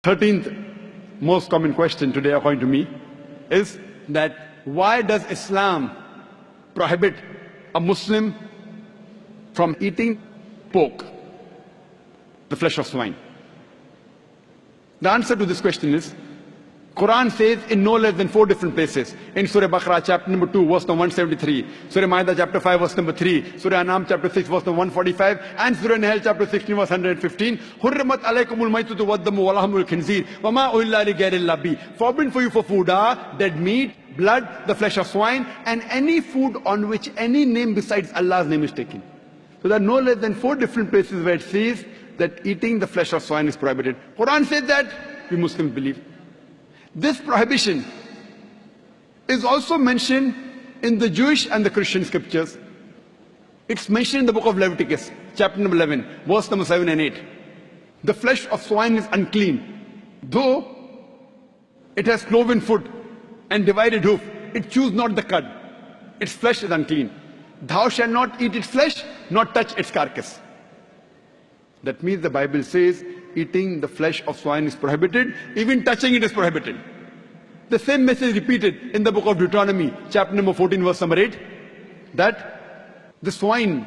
13th most common question today, according to me, is that why does Islam prohibit a Muslim from eating pork, the flesh of swine? The answer to this question is, Quran says in no less than 4 different places. In Surah Baqarah chapter number 2 verse number 173, Surah Ma'idah chapter 5 verse number 3, Surah An'am chapter 6 verse number 145, and Surah Nahl chapter 16 verse 115. Hurrimat alaykumul maytatu waddamu wa lahmul khinzir wa ma uhilla li ghayrillahi bi. Forbidden for you for food are dead meat, blood, the flesh of swine, and any food on which any name besides Allah's name is taken. So there are no less than 4 different places where it says that eating the flesh of swine is prohibited. Quran says that, we Muslims believe. This prohibition is also mentioned in the Jewish and the Christian scriptures. It's mentioned in the book of Leviticus, chapter number 11, verse number 7 and 8. The flesh of swine is unclean. Though it has cloven foot and divided hoof, it chews not the cud. Its flesh is unclean. Thou shalt not eat its flesh, nor touch its carcass. That means the Bible says eating the flesh of swine is prohibited, even touching it is prohibited. The same message repeated in the book of Deuteronomy, chapter number 14, verse number 8, that the swine,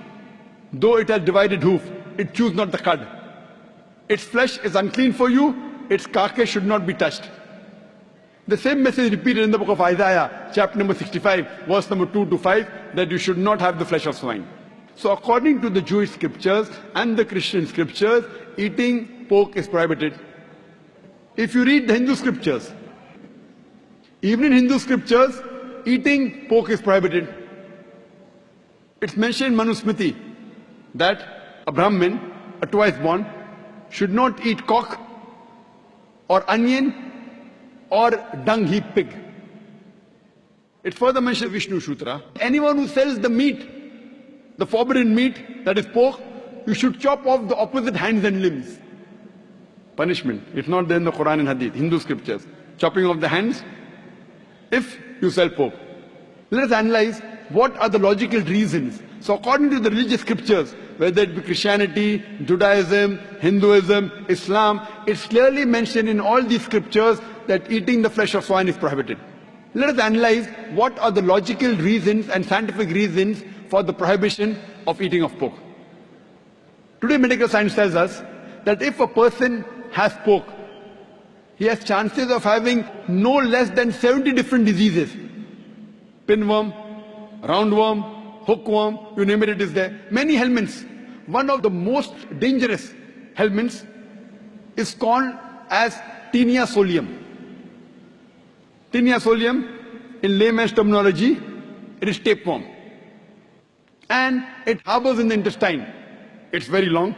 though it has divided hoof, it chews not the cud. Its flesh is unclean for you, its carcass should not be touched. The same message repeated in the book of Isaiah, chapter number 65, verse number 2 to 5, that you should not have the flesh of swine. So according to the Jewish scriptures and the Christian scriptures, eating pork is prohibited. If you read the Hindu scriptures, even in Hindu scriptures, eating pork is prohibited. It's mentioned in Manusmriti that a Brahmin, a twice born, should not eat cock or onion or dung heap pig. It's further mentioned in Vishnu Sutra. Anyone who sells the meat, the forbidden meat, that is pork, you should chop off the opposite hands and limbs. Punishment. It's not there in the Quran and Hadith, Hindu scriptures. Chopping off the hands if you sell pork. Let us analyze what are the logical reasons. So according to the religious scriptures, whether it be Christianity, Judaism, Hinduism, Islam, it's clearly mentioned in all these scriptures that eating the flesh of swine is prohibited. Let us analyze what are the logical reasons and scientific reasons for the prohibition of eating of pork. Today medical science tells us that if a person has pork, he has chances of having no less than 70 different diseases. Pinworm, roundworm, hookworm, you name it, it is there. Many helminths. One of the most dangerous helminths is called as Taenia solium. Taenia solium, in layman's terminology, it is tapeworm. And it harbors in the intestine. It's very long.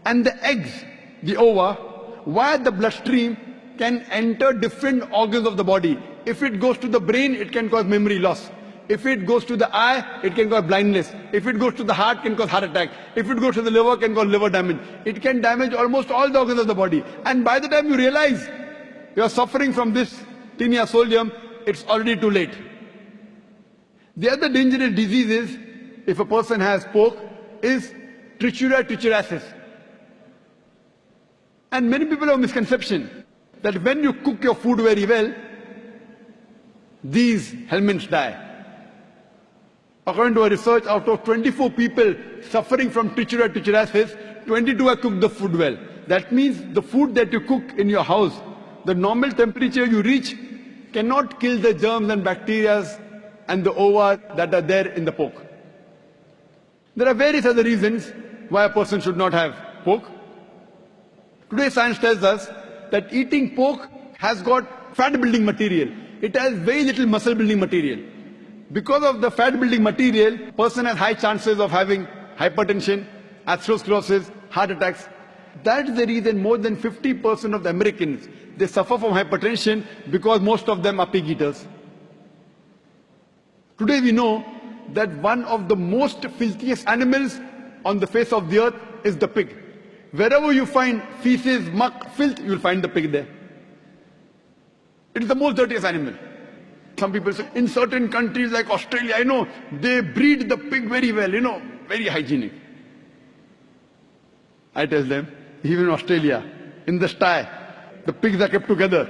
And the eggs, the ova, via the bloodstream, can enter different organs of the body. If it goes to the brain, it can cause memory loss. If it goes to the eye, it can cause blindness. If it goes to the heart, it can cause heart attack. If it goes to the liver, it can cause liver damage. It can damage almost all the organs of the body. And by the time you realize you are suffering from this Taenia solium, it's already too late. The other dangerous diseases, if a person has pork, is trichuria trichuriasis. And many people have a misconception that when you cook your food very well, these helminths die. According to a research, out of 24 people suffering from trichuria trichuriasis, 22 have cooked the food well. That means the food that you cook in your house, the normal temperature you reach cannot kill the germs and bacteria and the ova that are there in the pork. There are various other reasons why a person should not have pork. Today science tells us that eating pork has got fat building material. It has very little muscle building material. Because of the fat building material, person has high chances of having hypertension, atherosclerosis, heart attacks. That's the reason more than 50% of the Americans, they suffer from hypertension because most of them are pig eaters. Today we know that one of the most filthiest animals on the face of the earth is the pig. Wherever you find feces, muck, filth, you will find the pig there. It is the most dirtiest animal. Some people say, in certain countries like Australia, I know, they breed the pig very well, very hygienic. I tell them, even in Australia, in the sty, The pigs are kept together.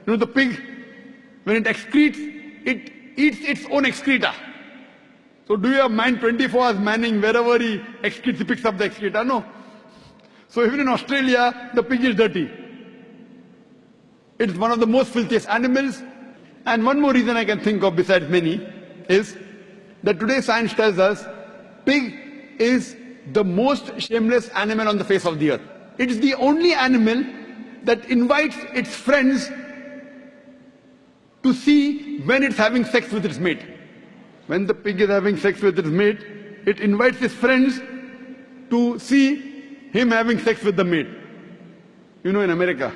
You know, the pig, when it excretes, it eats its own excreta. So do you have man 24 hours manning wherever he excretes, he picks up the excreta? No. So even in Australia, the pig is dirty. It's one of the most filthiest animals. And one more reason I can think of besides many is that today science tells us pig is the most shameless animal on the face of the earth. It is the only animal that invites its friends to see when it's having sex with its mate. When the pig is having sex with its mate, it invites its friends to see him having sex with the mate. You know, in America,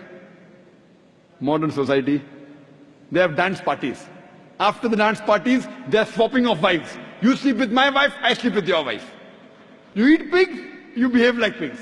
modern society, they have dance parties. After the dance parties, they are swapping of wives. You sleep with my wife, I sleep with your wife. You eat pig, you behave like pigs.